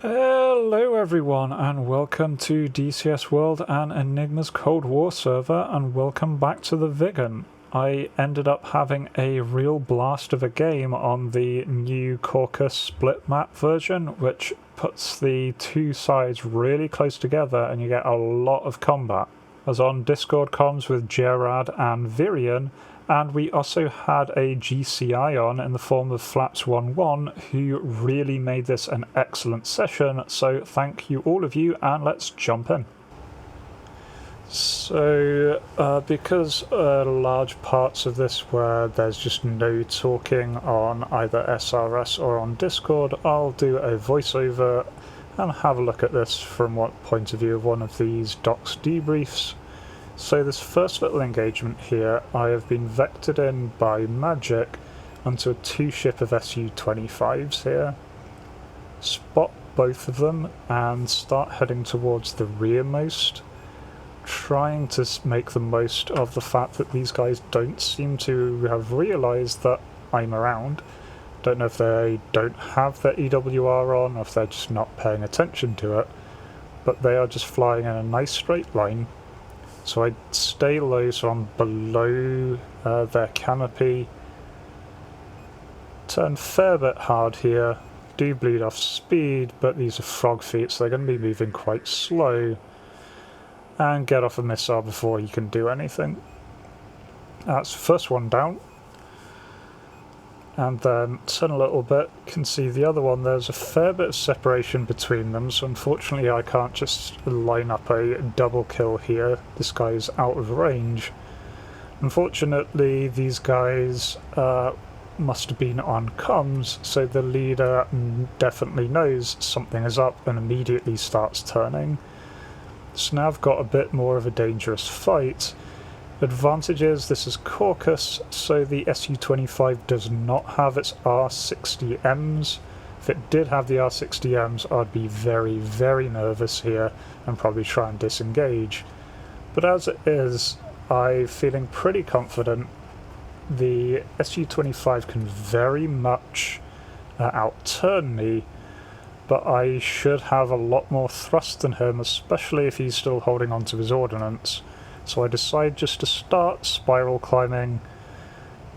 Hello everyone and welcome to DCS World and Enigma's Cold War server, and welcome back to the Viggen. I ended up having a real blast of a game on the new Caucus split map version, which puts the two sides really close together and you get a lot of combat. I was on Discord comms with Gerard and Virian, and we also had a GCI on in the form of Flaps11, who really made this an excellent session, so thank you all of you, and let's jump in. So, because large parts of this where there's just no talking on either SRS or on Discord, I'll do a voiceover and have a look at this from one point of view of one of these docs debriefs. So this first little engagement here, I have been vectored in by magic onto a two-ship of Su-25s here. Spot both of them and start heading towards the rearmost, trying to make the most of the fact that these guys don't seem to have realised that I'm around. Don't know if they don't have their EWR on or if they're just not paying attention to it, but they are just flying in a nice straight line. So I stay low, so I'm below their canopy. Turn a fair bit hard here. Do bleed off speed, but these are frog feet, so they're going to be moving quite slow. And get off a missile before you can do anything. That's the first one down. And then turn a little bit, can see the other one, there's a fair bit of separation between them, so unfortunately I can't just line up a double kill here. This guy's out of range. Unfortunately, these guys must have been on comms, so the leader definitely knows something is up and immediately starts turning. So now I've got a bit more of a dangerous fight. Advantage is this is Caucus, so the Su-25 does not have its R60Ms. If it did have the R60Ms, I'd be very, very nervous here and probably try and disengage. But as it is, I'm feeling pretty confident. The Su-25 can very much outturn me, but I should have a lot more thrust than him, especially if he's still holding on to his ordnance. So I decide just to start spiral climbing,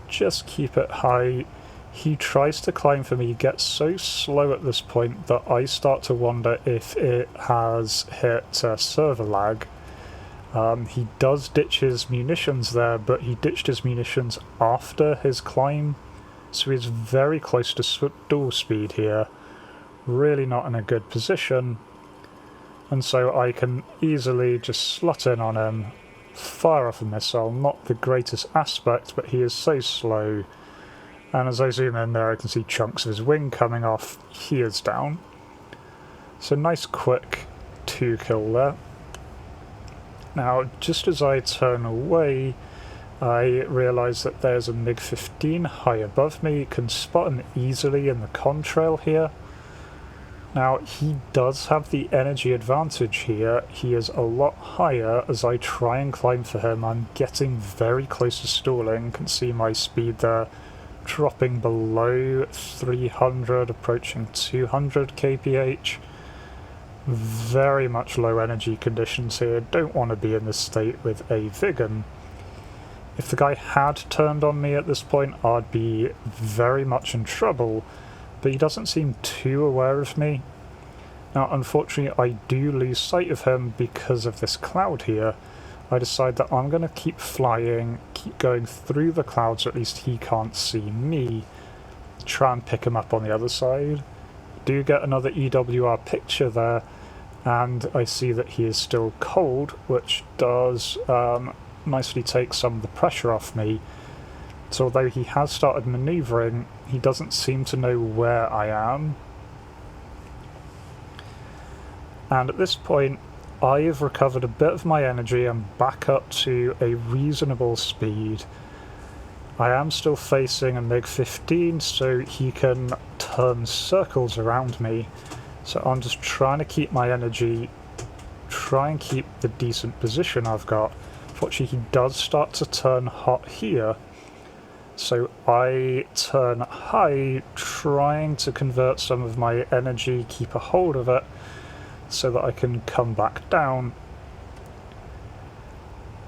just keep it high. He tries to climb for me, gets so slow at this point that I start to wonder if it has hit server lag. He does ditch his munitions there, but he ditched his munitions after his climb, so he's very close to dual speed here. Really not in a good position, and so I can easily just slot in on him. Fire off a missile, not the greatest aspect, but he is so slow, and as I zoom in there I can see chunks of his wing coming off. He is down. So nice quick 2 kill there. Now just as I turn away, I realise that there's a MiG-15 high above me. You can spot him easily in the contrail here. Now, he does have the energy advantage here. He is a lot higher. As I try and climb for him, I'm getting very close to stalling. You can see my speed there dropping below 300, approaching 200 kph. Very much low energy conditions here. Don't want to be in this state with a Viggen. If the guy had turned on me at this point, I'd be very much in trouble. But he doesn't seem too aware of me. Now, unfortunately, I do lose sight of him because of this cloud here. I decide that I'm going to keep flying, keep going through the clouds, so at least he can't see me. Try and pick him up on the other side. Do get another EWR picture there, and I see that he is still cold, which does nicely take some of the pressure off me. So although he has started manoeuvring, he doesn't seem to know where I am. And at this point, I have recovered a bit of my energy and back up to a reasonable speed. I am still facing a MiG-15, so he can turn circles around me. So I'm just trying to keep my energy, try and keep the decent position I've got. Fortunately, he does start to turn hot here. So I turn high, trying to convert some of my energy, keep a hold of it, so that I can come back down.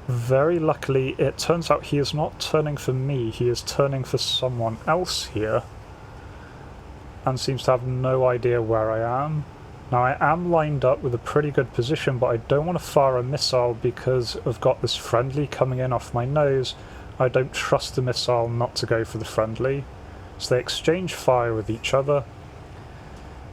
Very luckily, it turns out he is not turning for me, he is turning for someone else here, and seems to have no idea where I am. Now I am lined up with a pretty good position, but I don't want to fire a missile because I've got this friendly coming in off my nose. I don't trust the missile not to go for the friendly. So they exchange fire with each other.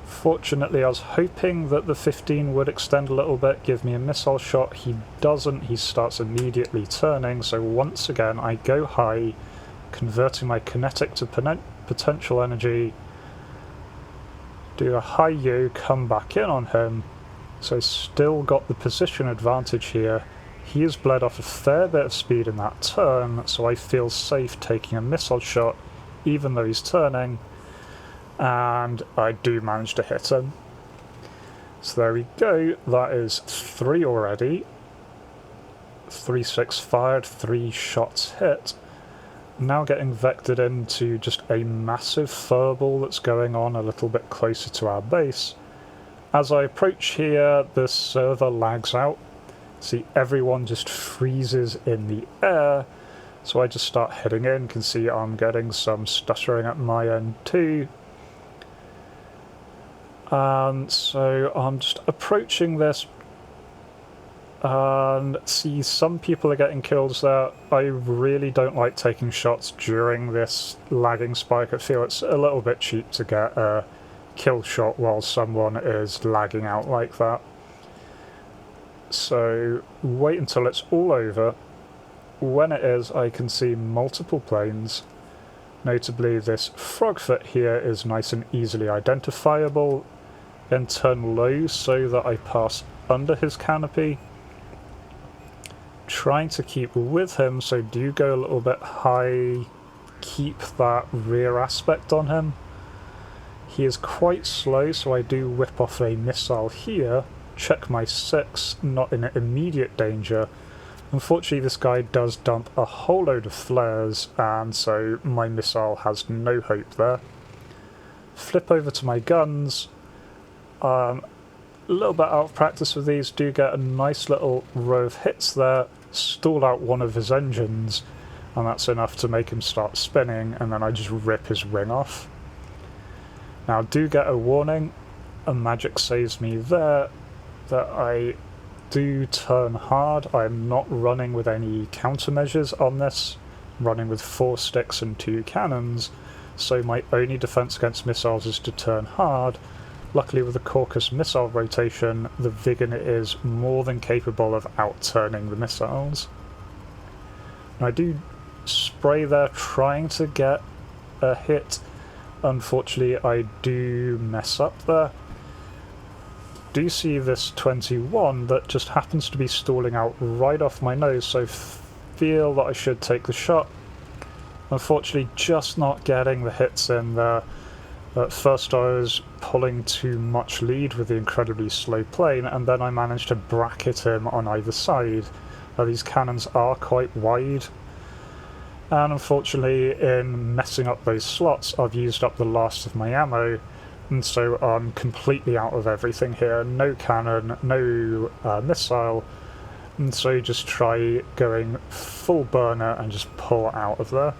Fortunately, I was hoping that the 15 would extend a little bit, give me a missile shot. He doesn't, he starts immediately turning, so once again I go high, converting my kinetic to potential energy, do a high U, come back in on him, so still got the position advantage here. He has bled off a fair bit of speed in that turn, so I feel safe taking a missile shot, even though he's turning, and I do manage to hit him. So there we go, that is 3 already. 3-6 fired, 3 shots hit. Now getting vectored into just a massive furball that's going on a little bit closer to our base. As I approach here, the server lags out. See, everyone just freezes in the air. So I just start heading in, can see I'm getting some stuttering at my end too. And so I'm just approaching this, and see some people are getting kills there. I really don't like taking shots during this lagging spike. I feel it's a little bit cheap to get a kill shot while someone is lagging out like that. So wait until it's all over. When it is, I can see multiple planes. Notably, this frogfoot here is nice and easily identifiable. Then turn low so that I pass under his canopy. Trying to keep with him, so do go a little bit high, keep that rear aspect on him. He is quite slow, so I do whip off a missile here. Check my 6, not in immediate danger. Unfortunately, this guy does dump a whole load of flares, and so my missile has no hope there. Flip over to my guns. A little bit out of practice with these, do get a nice little row of hits there, stall out one of his engines, and that's enough to make him start spinning, and then I just rip his wing off. Now do get a warning, a magic saves me there, that I do turn hard. I am not running with any countermeasures on this, I'm running with 4 sticks and 2 cannons, so my only defense against missiles is to turn hard. Luckily with the Caucus missile rotation, the Viggen is more than capable of outturning the missiles. And I do spray there trying to get a hit. Unfortunately I do mess up there. Do see this 21 that just happens to be stalling out right off my nose, so feel that I should take the shot. Unfortunately just not getting the hits in there. At first I was pulling too much lead with the incredibly slow plane, and then I managed to bracket him on either side. These cannons are quite wide, and unfortunately in messing up those slots I've used up the last of my ammo, and so I'm completely out of everything here. No cannon, no missile, and so just try going full burner and just pull out of there.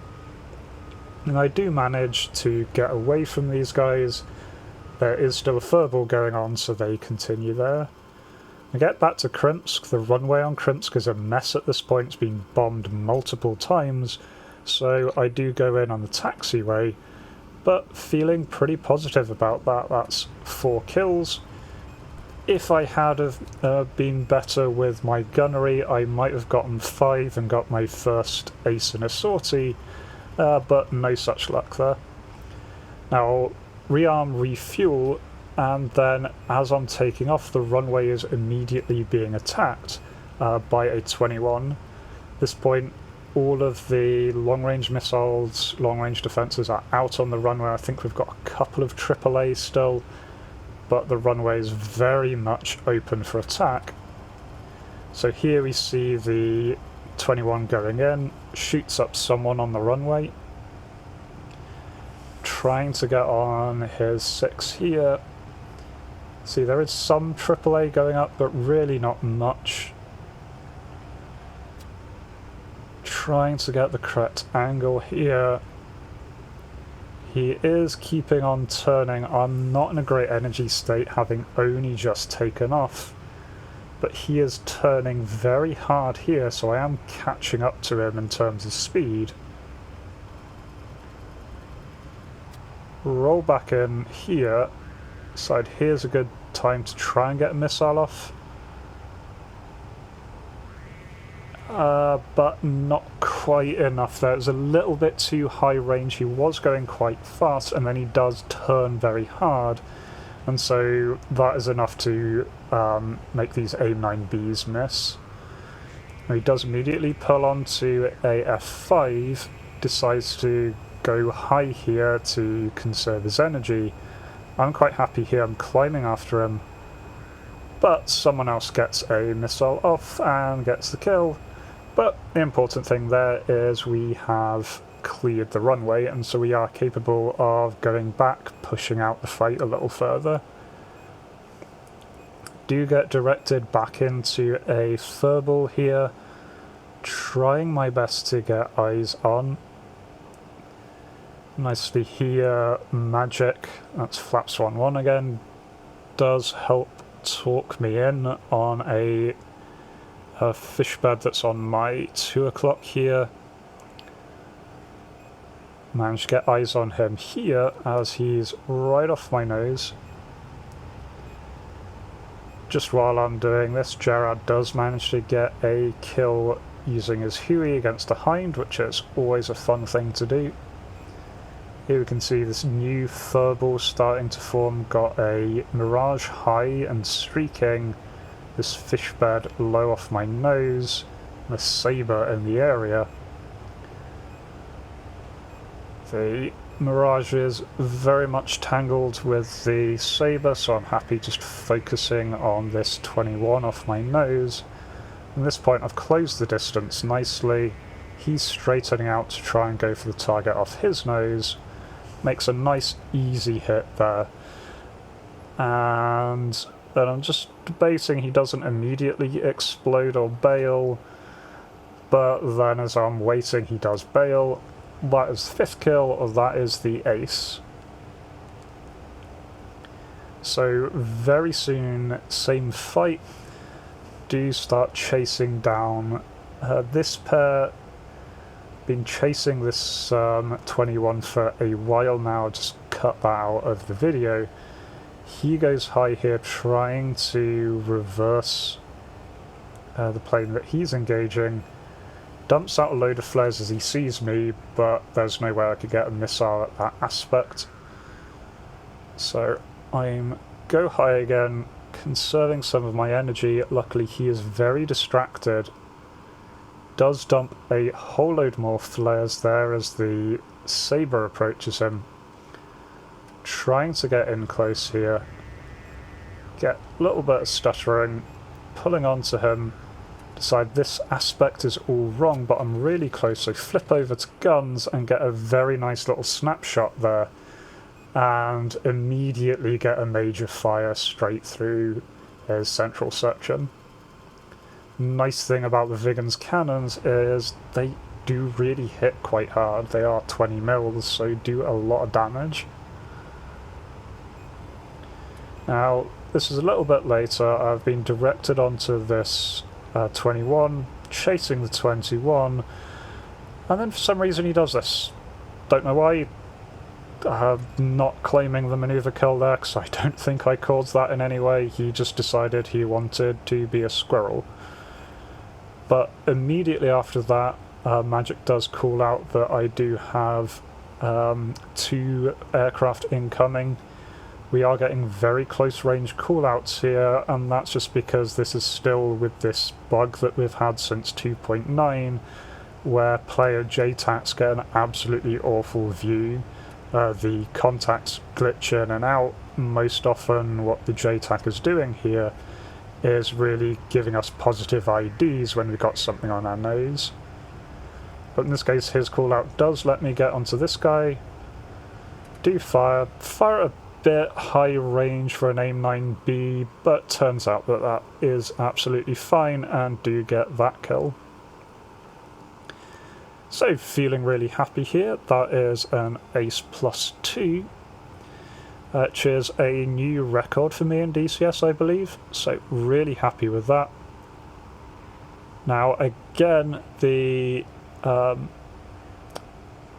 And I do manage to get away from these guys. There is still a furball going on, so they continue there. I get back to Krimsk. The runway on Krimsk is a mess at this point. It's been bombed multiple times, so I do go in on the taxiway, but feeling pretty positive about that. That's 4 kills. If I had have been better with my gunnery, I might have gotten 5 and got my first ace in a sortie, but no such luck there. Now, rearm, refuel, and then as I'm taking off, the runway is immediately being attacked by a 21. At this point, all of the long-range missiles, long-range defences are out on the runway. I think we've got a couple of AAA still, but the runway is very much open for attack. So here we see the 21 going in, shoots up someone on the runway. trying to get on his 6 here. See, there is some AAA going up, but really not much. Trying to get the correct angle here. He is keeping on turning. I'm not in a great energy state, having only just taken off. But he is turning very hard here, so I am catching up to him in terms of speed. Roll back in here. Decide here's a good time to try and get a missile off. But not quite enough there. It was a little bit too high range. He was going quite fast, and then he does turn very hard. And so that is enough to make these AIM-9Bs miss. And he does immediately pull onto a F5, decides to go high here to conserve his energy. I'm quite happy here, I'm climbing after him, but someone else gets a missile off and gets the kill. But the important thing there is we have cleared the runway, and so we are capable of going back, pushing out the fight a little further. Do get directed back into a furball here, trying my best to get eyes on. Nicely here, magic, that's Flap Swan 1 again, does help talk me in on a fish bed that's on my 2 o'clock here. Managed to get eyes on him here as he's right off my nose. Just while I'm doing this, Gerard does manage to get a kill using his Huey against a Hind, which is always a fun thing to do. Here we can see this new furball starting to form, got a Mirage high and streaking, this fish bed low off my nose, and a saber in the area. The Mirage is very much tangled with the saber, so I'm happy just focusing on this 21 off my nose. At this point I've closed the distance nicely. He's straightening out to try and go for the target off his nose. Makes a nice easy hit there. And then I'm just debating he doesn't immediately explode or bail, but then as I'm waiting he does bail. That is the 5th kill, or that is the ace. So very soon, same fight, do start chasing down this pair. Been chasing this 21 for a while now, just cut that out of the video. He goes high here trying to reverse the plane that he's engaging. Dumps out a load of flares as he sees me, but there's no way I could get a missile at that aspect. So I'm go high again, conserving some of my energy. Luckily he is very distracted. Does dump a whole load more flares there as the saber approaches him. Trying to get in close here. Get a little bit of stuttering, pulling onto him. Decide this aspect is all wrong, but I'm really close, so flip over to guns and get a very nice little snapshot there. And immediately get a major fire straight through his central section. Nice thing about the Viggen's cannons is they do really hit quite hard. They are 20 mils, so do a lot of damage. Now, this is a little bit later. I've been directed onto this 21, chasing the 21, and then for some reason he does this. Don't know why. Not claiming the maneuver kill there, because I don't think I caused that in any way. He just decided he wanted to be a squirrel. But immediately after that, Magic does call out that I do have 2 aircraft incoming. We are getting very close range callouts here, and that's just because this is still with this bug that we've had since 2.9, where player JTACs get an absolutely awful view. The contacts glitch in and out. Most often what the JTAC is doing here is really giving us positive IDs when we've got something on our nose. But in this case his callout does let me get onto this guy. do fire a bit high range for an AIM-9B, but turns out that that is absolutely fine and do get that kill. So feeling really happy here. That is an ace +2, which is a new record for me in DCS, I believe, so really happy with that. Now again,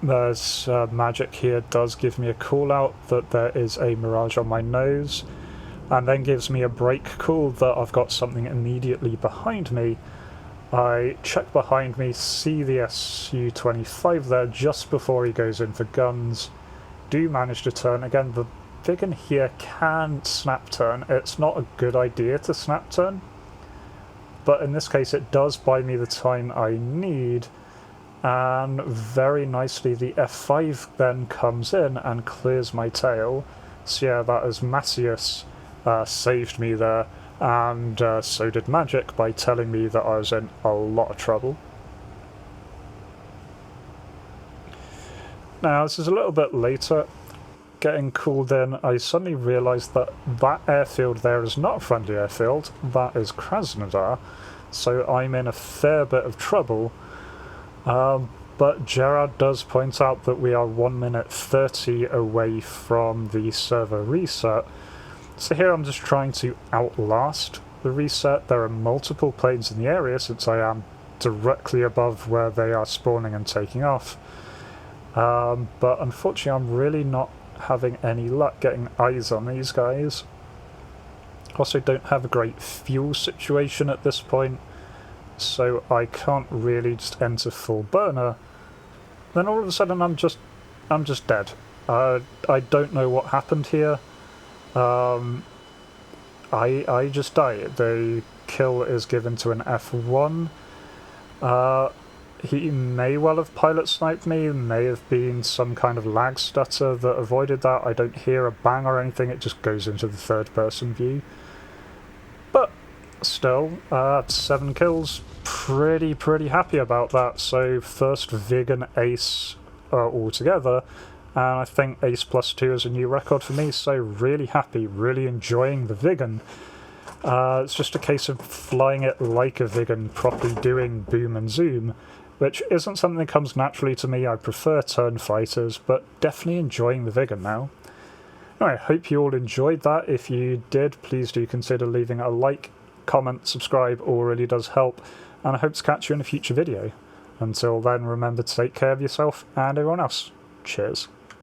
there's magic here does give me a call out that there is a mirage on my nose, and then gives me a break call that I've got something immediately behind me. I check behind me, see the Su-25 there just before he goes in for guns, do manage to turn. Again, the Viggen here can snap turn. It's not a good idea to snap turn, but in this case it does buy me the time I need. And very nicely the F5 then comes in and clears my tail. So yeah, that is Macius saved me there, and so did Magic by telling me that I was in a lot of trouble. Now this is a little bit later, getting called in, I suddenly realised that that airfield there is not a friendly airfield, that is Krasnodar, so I'm in a fair bit of trouble. But Gerard does point out that we are 1 minute 30 away from the server reset. So here I'm just trying to outlast the reset. There are multiple planes in the area since I am directly above where they are spawning and taking off. But unfortunately I'm really not having any luck getting eyes on these guys. Also don't have a great fuel situation at this point, so I can't really just enter full burner. Then all of a sudden I'm just dead. I don't know what happened here. I just die. The kill is given to an F1. He may well have pilot sniped me, may have been some kind of lag stutter that avoided that. I don't hear a bang or anything, it just goes into the third person view. But still, 7 kills, pretty happy about that. So first Viggen ace altogether, and I think ace +2 is a new record for me, so really happy, really enjoying the Viggen. It's just a case of flying it like a Viggen, properly doing boom and zoom, which isn't something that comes naturally to me. I prefer turn fighters, but definitely enjoying the Viggen now. Anyway, I hope you all enjoyed that. If you did, please do consider leaving a like, comment, subscribe, all really does help, and I hope to catch you in a future video. Until then, remember to take care of yourself and everyone else. Cheers.